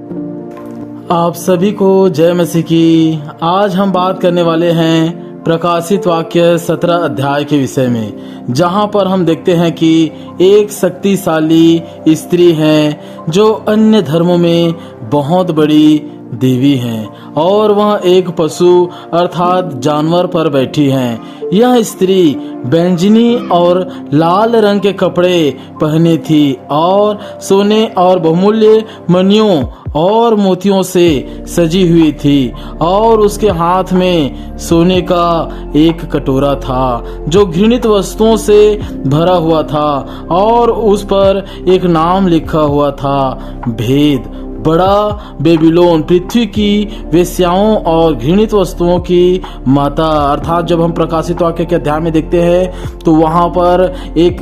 आप सभी को जय मसीह की। आज हम बात करने वाले हैं प्रकाशित वाक्य 17 अध्याय के विषय में, जहां पर हम देखते हैं कि एक शक्तिशाली स्त्री है जो अन्य धर्मों में बहुत बड़ी देवी हैं और वह एक पशु अर्थात जानवर पर बैठी हैं। यह स्त्री बैंगनी और लाल रंग के कपड़े पहने थी और सोने और बहुमूल्य मणियों और मोतियों से सजी हुई थी और उसके हाथ में सोने का एक कटोरा था जो घृणित वस्तुओं से भरा हुआ था और उस पर एक नाम लिखा हुआ था, भेद, बड़ा बेबीलोन, पृथ्वी की वेश्याओं और घृणित वस्तुओं की माता। अर्थात जब हम प्रकाशित वाक्य के अध्याय में देखते हैं तो वहाँ पर एक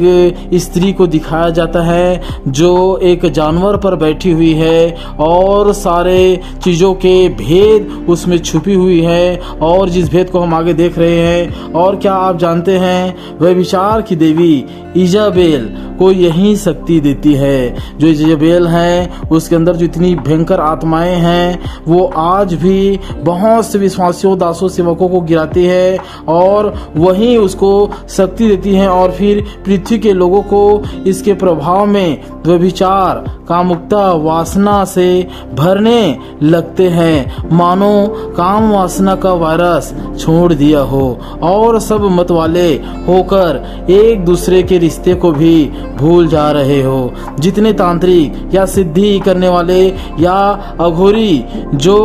स्त्री को दिखाया जाता है जो एक जानवर पर बैठी हुई है और सारे चीज़ों के भेद उसमें छुपी हुई है। और जिस भेद को हम आगे देख रहे हैं, और क्या आप जानते हैं, व्यभिचार की देवी इजाबेल को यही शक्ति देती है। जो इजाबेल है उसके अंदर जो इतनी भयंकर आत्माएं हैं वो आज भी बहुत से विश्वासियों, दासों, सेवकों को गिराती है और वही उसको शक्ति देती है और फिर पृथ्वी के लोगों को इसके प्रभाव में व्यभिचार, कामुकता, वासना से भरने लगते हैं, मानो काम वासना का वायरस छोड़ दिया हो और सब मतवाले होकर एक दूसरे के रिश्ते को भी भूल जा रहे हो। जितने तांत्रिक या सिद्धि करने वाले या अघोरी जो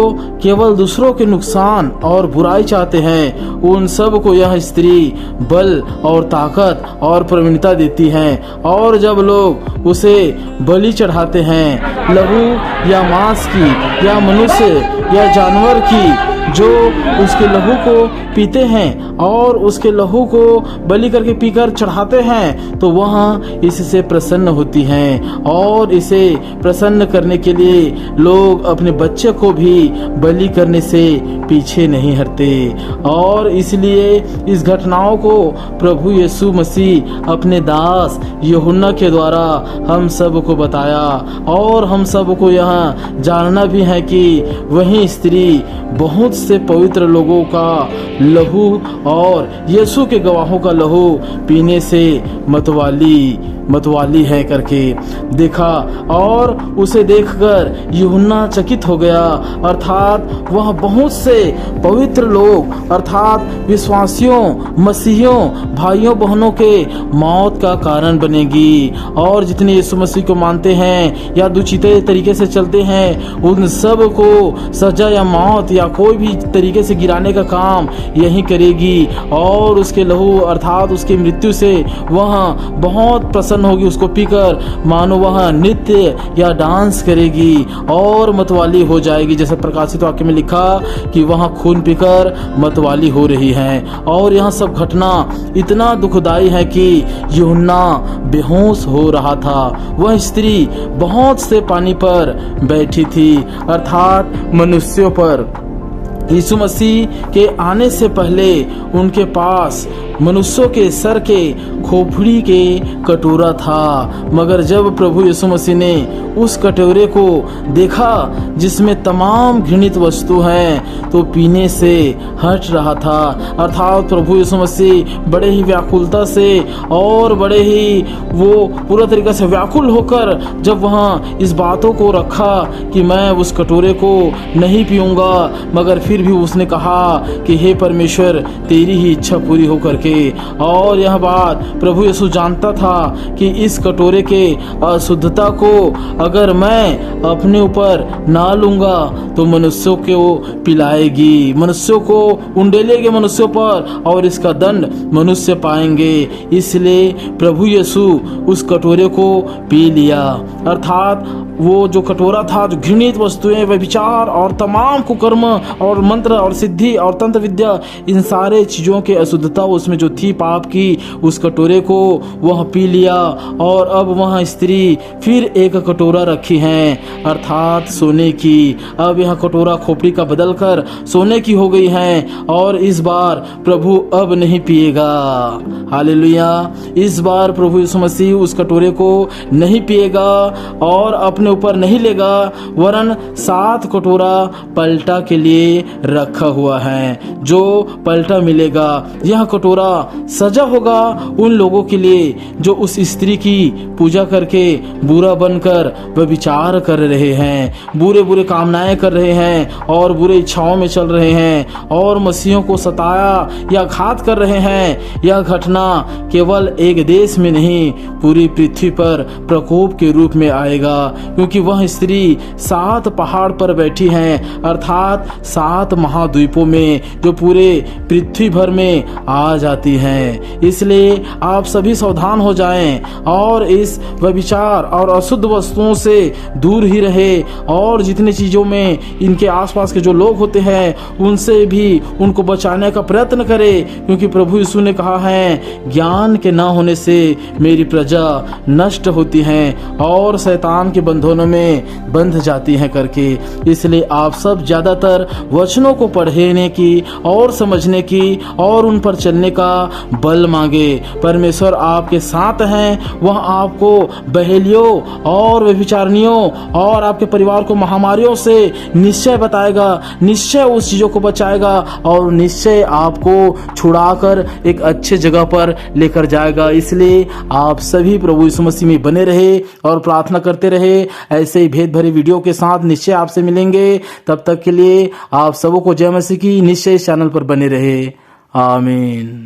केवल दूसरों के नुकसान और बुराई चाहते हैं, उन सब को यह स्त्री बल और ताकत और प्रवीणता देती है। और जब लोग उसे बलि चढ़ाते हैं, लहू या मांस की या मनुष्य या जानवर की, जो उसके लहू को पीते हैं और उसके लहू को बलि करके पीकर चढ़ाते हैं, तो वह इससे प्रसन्न होती हैं और इसे प्रसन्न करने के लिए लोग अपने बच्चे को भी बलि करने से पीछे नहीं हटते। और इसलिए इस घटनाओं को प्रभु यीशु मसीह अपने दास यूहन्ना के द्वारा हम सब को बताया और हम सब को यह जानना भी है कि वही स्त्री बहुत से पवित्र लोगों का लहू और यीशु के गवाहों का लहू पीने से मतवाली है करके देखा। और उसे देखकर यूहन्ना चकित हो गया। अर्थात वह बहुत से पवित्र लोग अर्थात विश्वासियों, मसीहियों, भाइयों बहनों के मौत का कारण बनेगी। और जितने यीशु मसीह को मानते हैं या दुचिते तरीके से चलते हैं, उन सब को सजा या मौत या कोई भी तरीके से गिराने का काम यही करेगी। और उसके लहू अर्थात उसकी मृत्यु से वह बहुत प्रसन्न होगी, उसको पीकर मानो वह नृत्य या डांस करेगी और मतवाली हो जाएगी। जैसे प्रकाशित वाक्य में लिखा कि वह खून पीकर मतवाली हो रही है। और यह सब घटना इतना दुखदाई है कि यूहन्ना बेहोश हो रहा था। वह स्त्री बहुत से पानी पर बैठी थी अर्थात मनुष्यों पर। यीशु मसीह के आने से पहले उनके पास मनुष्यों के सर के खोपड़ी के कटोरा था, मगर जब प्रभु यीशु मसीह ने उस कटोरे को देखा जिसमें तमाम घृणित वस्तु हैं, तो पीने से हट रहा था। अर्थात प्रभु यीशु मसीह बड़े ही व्याकुलता से और बड़े ही वो पूरा तरीके से व्याकुल होकर जब वहाँ इस बातों को रखा कि मैं उस कटोरे को नहीं पीऊँगा, मगर फिर भी उसने कहा कि हे परमेश्वर, तेरी ही इच्छा पूरी हो करके। और यह बात प्रभु यीशु जानता था कि इस कटोरे के अशुद्धता को अगर मैं अपने ऊपर ना लूंगा तो मनुष्यों को पिलाएगी, मनुष्यों को उंडेलेगी मनुष्यों पर, और इसका दंड मनुष्य पाएंगे। इसलिए प्रभु यीशु उस कटोरे को पी लिया। अर्थात वो जो कटोरा था, जो घृणित वस्तुएं, व्यभिचार और तमाम कुकर्म और मंत्र और सिद्धि और तंत्र विद्या, इन सारे चीज़ों के अशुद्धता उसमें जो थी पाप की, उस कटोरे को वह पी लिया। और अब वह स्त्री फिर एक कटोरा रखी है, अर्थात सोने की। अब यह कटोरा खोपड़ी का बदलकर सोने की हो गई है और इस बार प्रभु अब नहीं पिएगा। हालेलुया। इस बार प्रभु यीशु मसीह उस कटोरे को नहीं पिएगा और अपने ऊपर नहीं लेगा, वरन 7 कटोरा पलटा के लिए रखा हुआ है, जो पलटा मिलेगा। यह कटोरा सजा होगा उन लोगों के लिए जो उस स्त्री की पूजा करके बुरा बनकर व्यभिचार कर रहे हैं, बुरे बुरे कामनाएं कर रहे हैं और बुरे इच्छाओं में चल रहे हैं और मसीहों को सताया या घात कर रहे हैं। यह घटना केवल एक देश में नहीं, पूरी पृथ्वी पर प्रकोप के रूप में आएगा, क्योंकि वह स्त्री 7 पहाड़ पर बैठी है, अर्थात 7 महाद्वीपों में, जो पूरे पृथ्वी भर में आ जाती हैं। इसलिए आप सभी सावधान हो जाएं और इस व्यभिचार और अशुद्ध वस्तुओं से दूर ही रहे, और जितनी चीजों में इनके आसपास के जो लोग होते हैं उनसे भी उनको बचाने का प्रयत्न करें, क्योंकि प्रभु यीशु ने कहा है, ज्ञान के न होने से मेरी प्रजा नष्ट होती है और शैतान के बंधनों में बंध जाती है करके। इसलिए आप सब ज्यादातर वचनों को पढ़ने की और समझने की और उन पर चलने का बल मांगे। परमेश्वर आपके साथ हैं, वह आपको बहेलियों और व्यभिचारिणियों और आपके परिवार को महामारियों से निश्चय बताएगा, निश्चय उस चीजों को बचाएगा और निश्चय आपको छुड़ाकर एक अच्छे जगह पर लेकर जाएगा। इसलिए आप सभी प्रभु यीशु मसीह में बने रहे और प्रार्थना करते रहे। ऐसे ही भेद भरे वीडियो के साथ निश्चय आपसे मिलेंगे। तब तक के लिए आप सबों को जय मसीह की। निश्चय इस चैनल पर बने रहे। आमीन।